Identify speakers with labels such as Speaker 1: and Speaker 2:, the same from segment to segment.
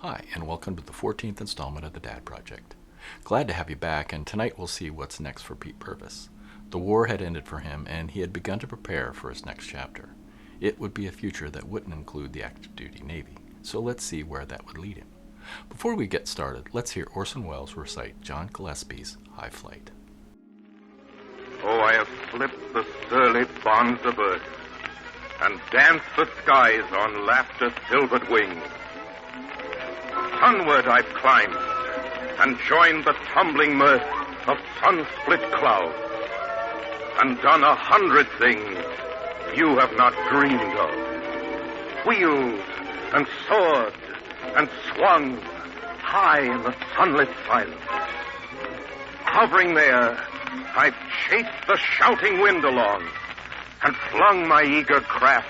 Speaker 1: Hi, and welcome to the 14th installment of the Dad Project. Glad to have you back, and tonight we'll see what's next for Pete Purvis. The war had ended for him, and he had begun to prepare for his next chapter. It would be a future that wouldn't include the active duty Navy, so let's see where that would lead him. Before we get started, let's hear Orson Welles recite John Gillespie's High Flight.
Speaker 2: Oh, I have slipped the surly bonds of earth and danced the skies on laughter's silvered wings. Sunward I've climbed and joined the tumbling mirth of sun-split clouds and done 100 things you have not dreamed of. Wheeled and soared and swung high in the sunlit silence. Hovering there, I've chased the shouting wind along and flung my eager craft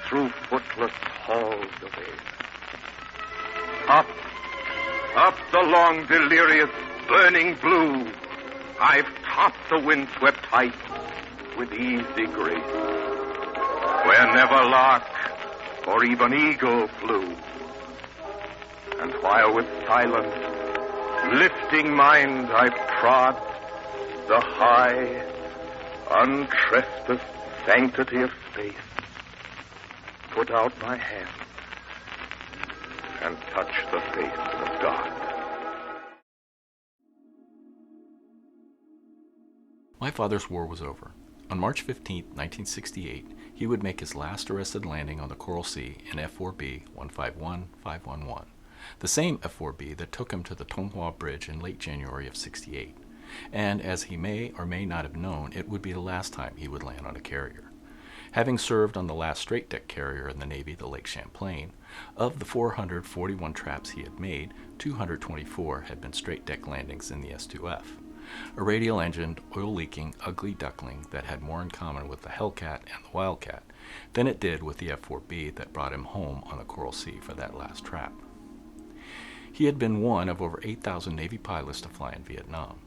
Speaker 2: through footless halls of air. Up the long, delirious, burning blue, I've topped the windswept heights with easy grace, where never lark or even eagle flew. And while with silent, lifting mind I've trod the high, untrespassed sanctity of space, put out my hand and touch the face of God.
Speaker 1: My father's war was over. On March 15, 1968, he would make his last arrested landing on the Coral Sea in F-4B 151511, the same F-4B that took him to the Tonghua Bridge in late January of '68. And as he may or may not have known, it would be the last time he would land on a carrier. Having served on the last straight-deck carrier in the Navy, the Lake Champlain, of the 441 traps he had made, 224 had been straight-deck landings in the S2F, a radial-engined, oil-leaking, ugly duckling that had more in common with the Hellcat and the Wildcat than it did with the F-4B that brought him home on the Coral Sea for that last trap. He had been one of over 8,000 Navy pilots to fly in Vietnam.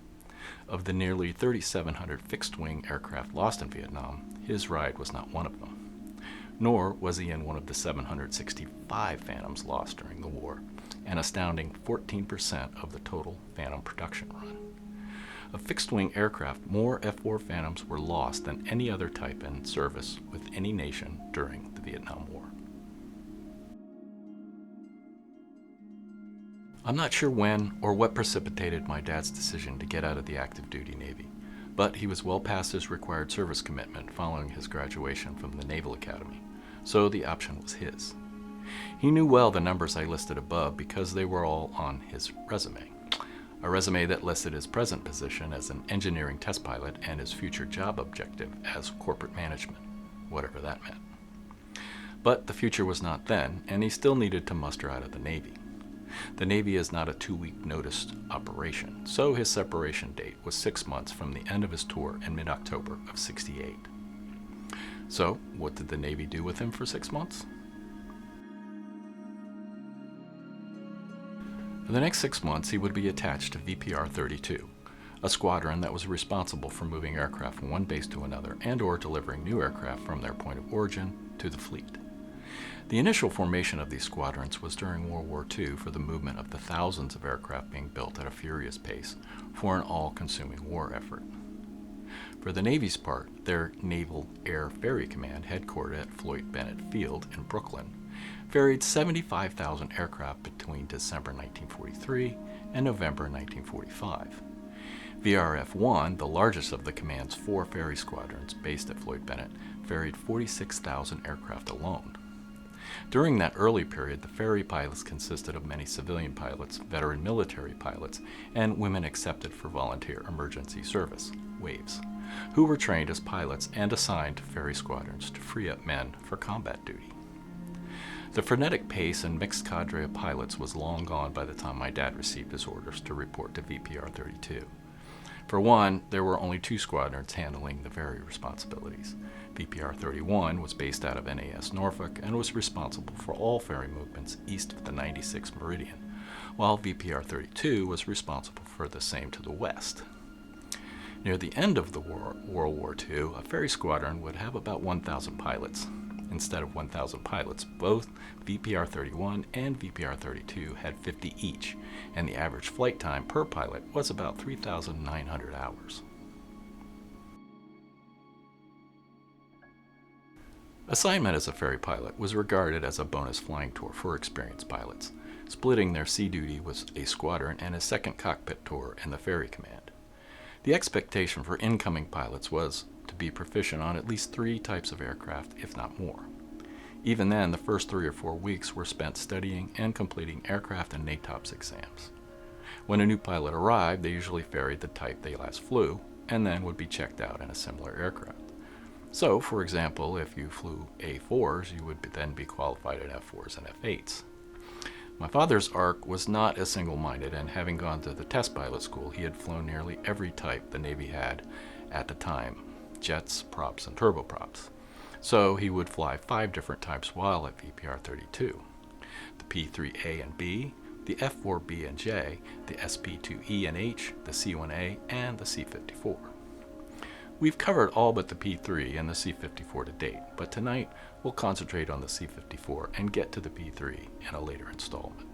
Speaker 1: Of the nearly 3,700 fixed-wing aircraft lost in Vietnam, his ride was not one of them. Nor was he in one of the 765 Phantoms lost during the war, an astounding 14% of the total Phantom production run. Of fixed-wing aircraft, more F-4 Phantoms were lost than any other type in service with any nation during the Vietnam War. I'm not sure when or what precipitated my dad's decision to get out of the active duty Navy, but he was well past his required service commitment following his graduation from the Naval Academy, so the option was his. He knew well the numbers I listed above because they were all on his resume, a resume that listed his present position as an engineering test pilot and his future job objective as corporate management, whatever that meant. But the future was not then, and he still needed to muster out of the Navy. The Navy is not a 2-week notice operation, so his separation date was 6 months from the end of his tour in mid-October of '68. So, what did the Navy do with him for 6 months? For the next 6 months, he would be attached to VRF32, a squadron that was responsible for moving aircraft from one base to another and or delivering new aircraft from their point of origin to the fleet. The initial formation of these squadrons was during World War II for the movement of the thousands of aircraft being built at a furious pace for an all-consuming war effort. For the Navy's part, their Naval Air Ferry Command, headquartered at Floyd Bennett Field in Brooklyn, ferried 75,000 aircraft between December 1943 and November 1945. VRF-1, the largest of the command's 4 ferry squadrons based at Floyd Bennett, ferried 46,000 aircraft alone. During that early period, the ferry pilots consisted of many civilian pilots, veteran military pilots, and women accepted for volunteer emergency service, WAVES, who were trained as pilots and assigned to ferry squadrons to free up men for combat duty. The frenetic pace and mixed cadre of pilots was long gone by the time my dad received his orders to report to VRF32. For one, there were only 2 squadrons handling the ferry responsibilities. VRF31 was based out of NAS Norfolk and was responsible for all ferry movements east of the 96th meridian, while VRF32 was responsible for the same to the west. Near the end of the World War II, a ferry squadron would have about 1,000 pilots. instead of 1,000 pilots. Both VPR-31 and VPR-32 had 50 each, and the average flight time per pilot was about 3,900 hours. Assignment as a ferry pilot was regarded as a bonus flying tour for experienced pilots, splitting their sea duty with a squadron and a second cockpit tour in the ferry command. The expectation for incoming pilots was to be proficient on at least 3 types of aircraft, if not more. Even then, the first 3 or 4 weeks were spent studying and completing aircraft and NATOPS exams. When a new pilot arrived, they usually ferried the type they last flew, and then would be checked out in a similar aircraft. So, for example, if you flew A4s, you would then be qualified at F4s and F8s. My father's ARC was not as single-minded, and having gone to the test pilot school, he had flown nearly every type the Navy had at the time: jets, props, and turboprops. So he would fly 5 different types while at VPR-32. The P-3A and B, the F-4B and J, the SP-2E and H, the C-1A, and the C-54. We've covered all but the P-3 and the C-54 to date, but tonight we'll concentrate on the C-54 and get to the P-3 in a later installment.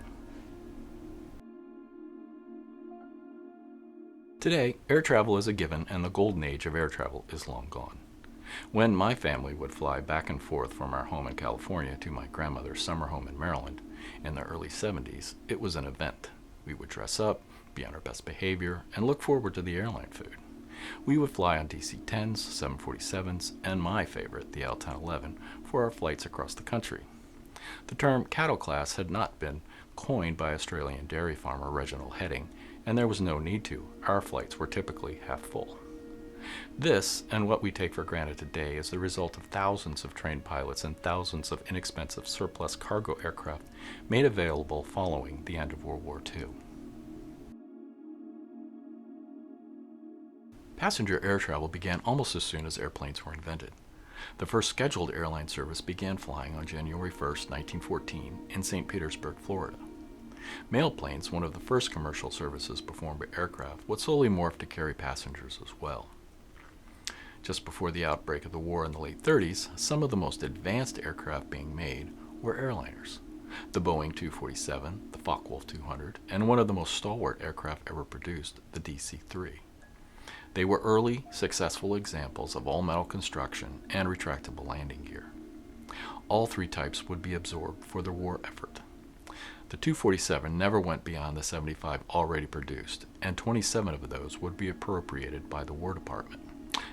Speaker 1: Today, air travel is a given, and the golden age of air travel is long gone. When my family would fly back and forth from our home in California to my grandmother's summer home in Maryland in the early 70s, it was an event. We would dress up, be on our best behavior, and look forward to the airline food. We would fly on DC-10s, 747s, and my favorite, the L-1011, for our flights across the country. The term cattle class had not been coined by Australian dairy farmer Reginald Heading, and there was no need to. Our flights were typically half full. This, and what we take for granted today, is the result of thousands of trained pilots and thousands of inexpensive surplus cargo aircraft made available following the end of World War II. Passenger air travel began almost as soon as airplanes were invented. The first scheduled airline service began flying on January 1, 1914, in St. Petersburg, Florida. Mail planes, one of the first commercial services performed by aircraft, would slowly morph to carry passengers as well. Just before the outbreak of the war in the late 30s, some of the most advanced aircraft being made were airliners. The Boeing 247, the Focke-Wulf 200, and one of the most stalwart aircraft ever produced, the DC-3. They were early, successful examples of all-metal construction and retractable landing gear. All 3 types would be absorbed for the war effort. The 247 never went beyond the 75 already produced, and 27 of those would be appropriated by the War Department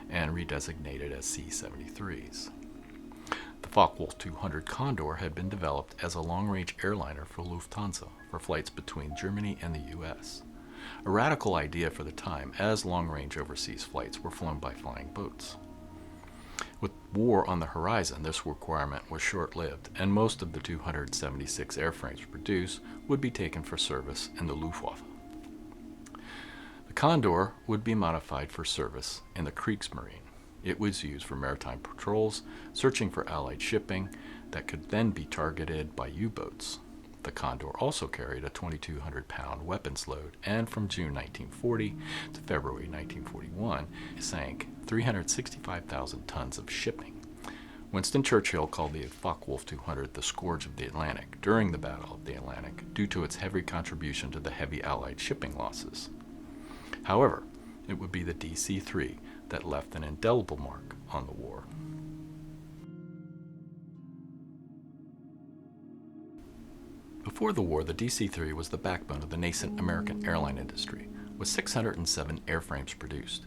Speaker 1: and redesignated as C-73s. The Focke-Wulf 200 Condor had been developed as a long-range airliner for Lufthansa for flights between Germany and the U.S. A radical idea for the time, as long-range overseas flights were flown by flying boats. With war on the horizon, this requirement was short-lived, and most of the 276 airframes produced would be taken for service in the Luftwaffe. The Condor would be modified for service in the Kriegsmarine. It was used for maritime patrols, searching for Allied shipping that could then be targeted by U-boats. The Condor also carried a 2,200-pound weapons load, and from June 1940 to February 1941, it sank 365,000 tons of shipping. Winston Churchill called the Focke-Wulf 200 the scourge of the Atlantic during the Battle of the Atlantic due to its heavy contribution to the heavy Allied shipping losses. However, it would be the DC-3 that left an indelible mark on the war. Before the war, the DC-3 was the backbone of the nascent American airline industry, with 607 airframes produced.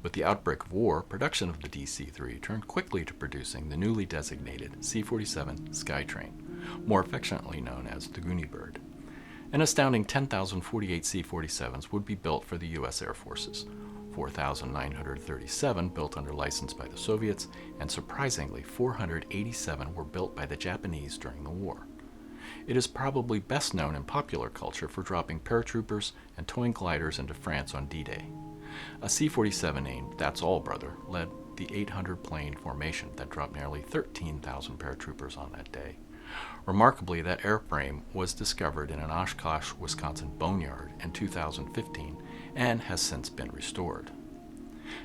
Speaker 1: With the outbreak of war, production of the DC-3 turned quickly to producing the newly designated C-47 Skytrain, more affectionately known as the Goonie Bird. An astounding 10,048 C-47s would be built for the U.S. Air Forces, 4,937 built under license by the Soviets, and surprisingly 487 were built by the Japanese during the war. It is probably best known in popular culture for dropping paratroopers and towing gliders into France on D-Day. A C-47 named That's All Brother led the 800-plane formation that dropped nearly 13,000 paratroopers on that day. Remarkably, that airframe was discovered in an Oshkosh, Wisconsin boneyard in 2015 and has since been restored.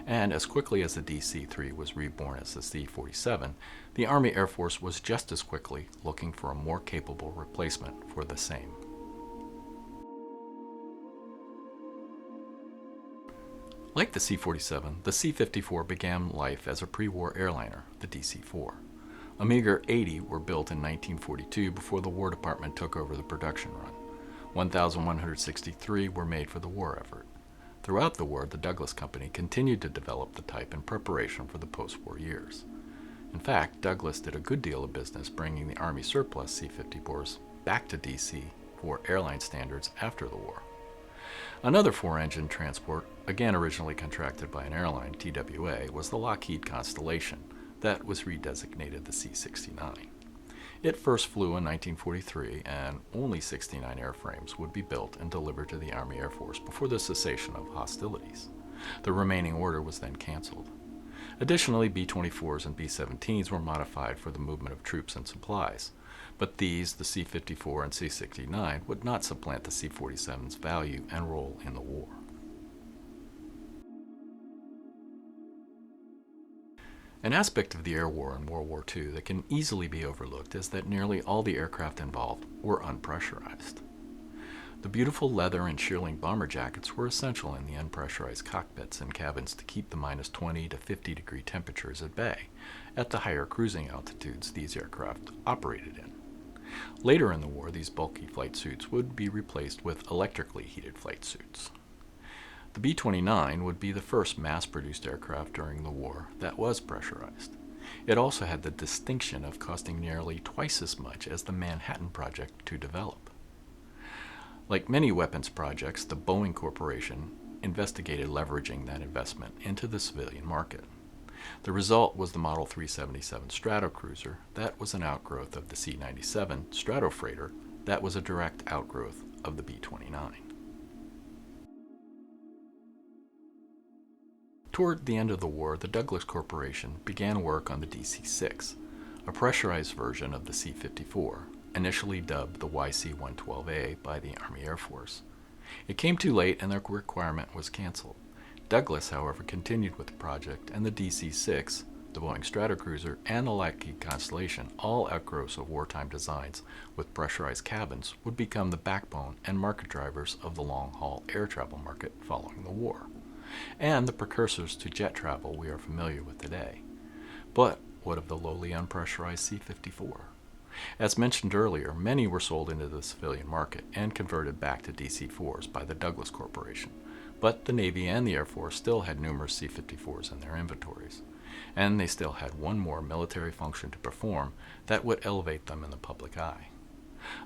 Speaker 1: And as quickly as the DC-3 was reborn as the C-47, the Army Air Force was just as quickly looking for a more capable replacement for the same. Like the C-47, the C-54 began life as a pre-war airliner, the DC-4. A meager 80 were built in 1942 before the War Department took over the production run. 1,163 were made for the war effort. Throughout the war, the Douglas Company continued to develop the type in preparation for the post-war years. In fact, Douglas did a good deal of business bringing the Army surplus C-54s back to DC for airline standards after the war. Another four-engine transport, again originally contracted by an airline, TWA, was the Lockheed Constellation, that was redesignated the C-69. It first flew in 1943, and only 69 airframes would be built and delivered to the Army Air Force before the cessation of hostilities. The remaining order was then canceled. Additionally, B-24s and B-17s were modified for the movement of troops and supplies, but these, the C-54 and C-69, would not supplant the C-47's value and role in the war. An aspect of the air war in World War II that can easily be overlooked is that nearly all the aircraft involved were unpressurized. The beautiful leather and shearling bomber jackets were essential in the unpressurized cockpits and cabins to keep the minus 20 to 50 degree temperatures at bay at the higher cruising altitudes these aircraft operated in. Later in the war, these bulky flight suits would be replaced with electrically heated flight suits. The B-29 would be the first mass-produced aircraft during the war that was pressurized. It also had the distinction of costing nearly twice as much as the Manhattan Project to develop. Like many weapons projects, the Boeing Corporation investigated leveraging that investment into the civilian market. The result was the Model 377 Stratocruiser that was an outgrowth of the C-97 Stratofreighter that was a direct outgrowth of the B-29. Toward the end of the war, the Douglas Corporation began work on the DC-6, a pressurized version of the C-54, initially dubbed the YC-112A by the Army Air Force. It came too late and the requirement was canceled. Douglas, however, continued with the project, and the DC-6, the Boeing Stratocruiser, and the Lockheed Constellation, all outgrowths of wartime designs with pressurized cabins, would become the backbone and market drivers of the long-haul air travel market following the war, and the precursors to jet travel we are familiar with today. But what of the lowly unpressurized C-54? As mentioned earlier, many were sold into the civilian market and converted back to DC-4s by the Douglas Corporation, but the Navy and the Air Force still had numerous C-54s in their inventories, and they still had one more military function to perform that would elevate them in the public eye.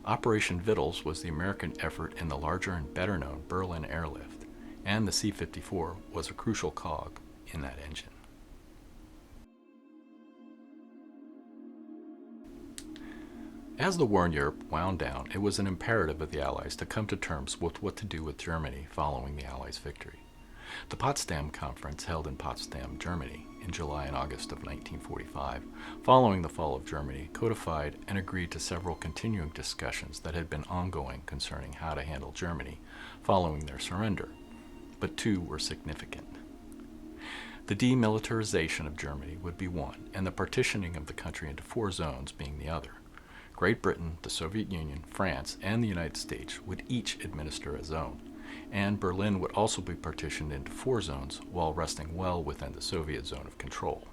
Speaker 1: Operation Vittles was the American effort in the larger and better-known Berlin airlift, and the C-54 was a crucial cog in that engine. As the war in Europe wound down, it was an imperative of the Allies to come to terms with what to do with Germany following the Allies' victory. The Potsdam Conference, held in Potsdam, Germany, in July and August of 1945, following the fall of Germany, codified and agreed to several continuing discussions that had been ongoing concerning how to handle Germany following their surrender, but two were significant. The demilitarization of Germany would be one, and the partitioning of the country into 4 zones being the other. Great Britain, the Soviet Union, France, and the United States would each administer a zone, and Berlin would also be partitioned into 4 zones while resting well within the Soviet zone of control.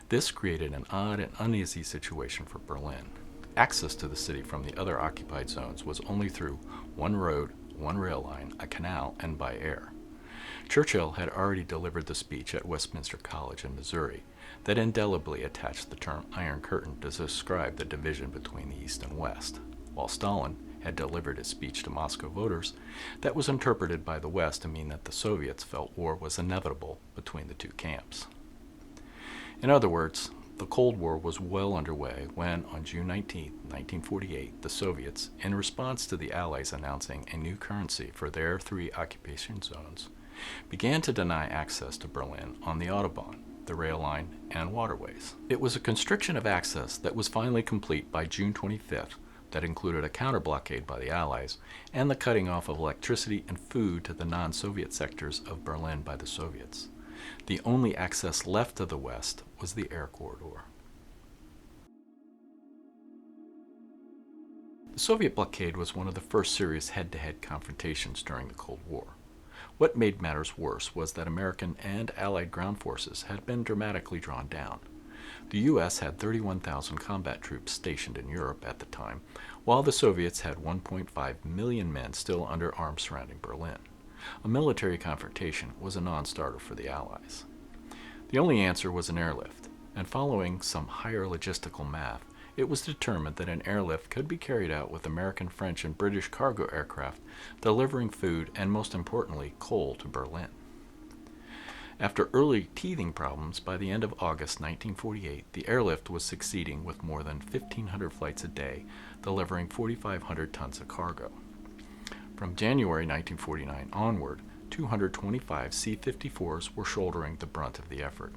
Speaker 1: This created an odd and uneasy situation for Berlin. Access to the city from the other occupied zones was only through one road, one rail line, a canal, and by air. Churchill had already delivered the speech at Westminster College in Missouri that indelibly attached the term Iron Curtain to describe the division between the East and West, while Stalin had delivered his speech to Moscow voters that was interpreted by the West to mean that the Soviets felt war was inevitable between the two camps. In other words, the Cold War was well underway when, on June 19, 1948, the Soviets, in response to the Allies announcing a new currency for their 3 occupation zones, began to deny access to Berlin on the Autobahn, the rail line, and waterways. It was a constriction of access that was finally complete by June 25th that included a counter-blockade by the Allies and the cutting off of electricity and food to the non-Soviet sectors of Berlin by the Soviets. The only access left to the west was the air corridor. The Soviet blockade was one of the first serious head-to-head confrontations during the Cold War. What made matters worse was that American and Allied ground forces had been dramatically drawn down. The U.S. had 31,000 combat troops stationed in Europe at the time, while the Soviets had 1.5 million men still under arms surrounding Berlin. A military confrontation was a non-starter for the Allies. The only answer was an airlift, and following some higher logistical math, it was determined that an airlift could be carried out with American, French, and British cargo aircraft delivering food and, most importantly, coal to Berlin. After early teething problems, by the end of August 1948, the airlift was succeeding with more than 1,500 flights a day, delivering 4,500 tons of cargo. From January 1949 onward, 225 C-54s were shouldering the brunt of the effort.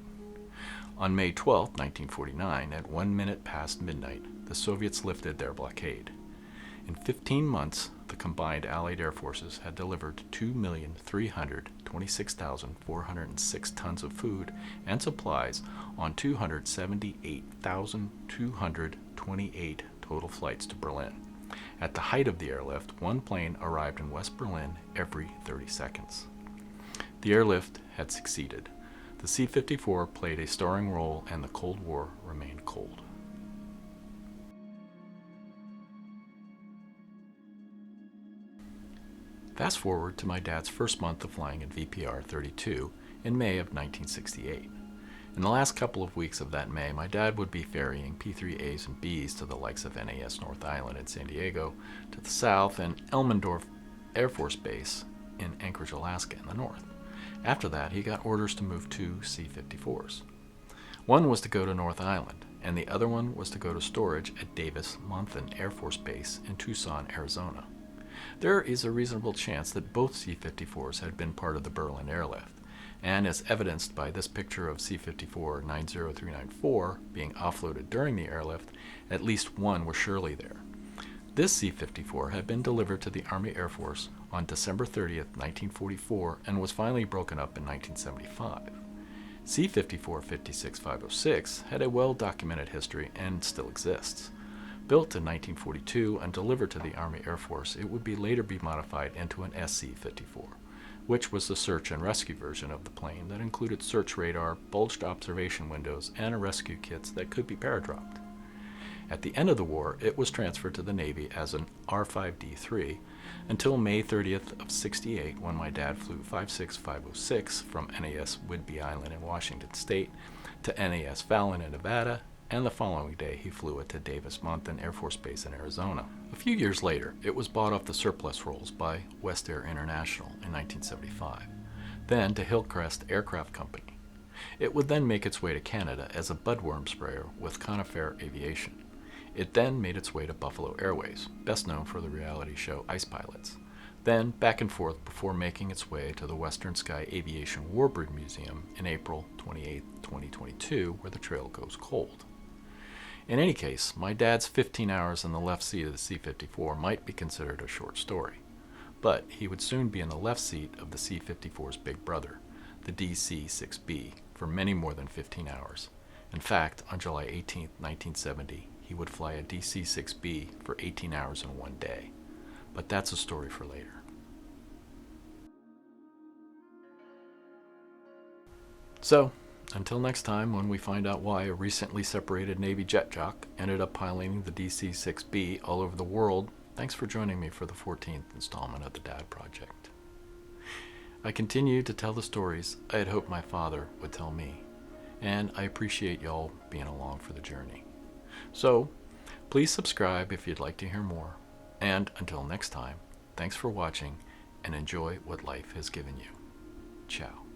Speaker 1: On May 12, 1949, at 1 minute past midnight, the Soviets lifted their blockade. In 15 months, the combined Allied air forces had delivered 2,326,406 tons of food and supplies on 278,228 total flights to Berlin. At the height of the airlift, one plane arrived in West Berlin every 30 seconds. The airlift had succeeded. The C-54 played a starring role, and the Cold War remained cold. Fast forward to my dad's first month of flying in VRF32 in May of 1968. In the last couple of weeks of that May, my dad would be ferrying P-3As and Bs to the likes of NAS North Island in San Diego to the south and Elmendorf Air Force Base in Anchorage, Alaska in the north. After that, he got orders to move 2 C-54s. One was to go to North Island, and the other one was to go to storage at Davis-Monthan Air Force Base in Tucson, Arizona. There is a reasonable chance that both C-54s had been part of the Berlin airlift, and as evidenced by this picture of C-54 90394 being offloaded during the airlift, at least one was surely there. This C-54 had been delivered to the Army Air Force on December 30th, 1944, and was finally broken up in 1975. C-54 56506 had a well-documented history and still exists. Built in 1942 and delivered to the Army Air Force, it would later be modified into an SC-54, which was the search and rescue version of the plane that included search radar, bulged observation windows, and rescue kits that could be paradropped. At the end of the war, it was transferred to the Navy as an R-5D3 until May 30th of '68, when my dad flew 56506 from NAS Whidbey Island in Washington State to NAS Fallon in Nevada, and the following day he flew it to Davis-Monthan Air Force Base in Arizona. A few years later, it was bought off the surplus rolls by West Air International in 1975, then to Hillcrest Aircraft Company. It would then make its way to Canada as a budworm sprayer with Conifer Aviation. It then made its way to Buffalo Airways, best known for the reality show Ice Pilots, then back and forth before making its way to the Western Sky Aviation Warbird Museum in April 28, 2022, where the trail goes cold. In any case, my dad's 15 hours in the left seat of the C-54 might be considered a short story, but he would soon be in the left seat of the C-54's big brother, the DC-6B, for many more than 15 hours. In fact, on July 18, 1970, he would fly a DC-6B for 18 hours in one day. But that's a story for later. So, until next time, when we find out why a recently separated Navy jet jock ended up piloting the DC-6B all over the world, thanks for joining me for the 14th installment of the Dad Project. I continue to tell the stories I had hoped my father would tell me, and I appreciate y'all being along for the journey. So, please subscribe if you'd like to hear more, and until next time, thanks for watching, and enjoy what life has given you. Ciao.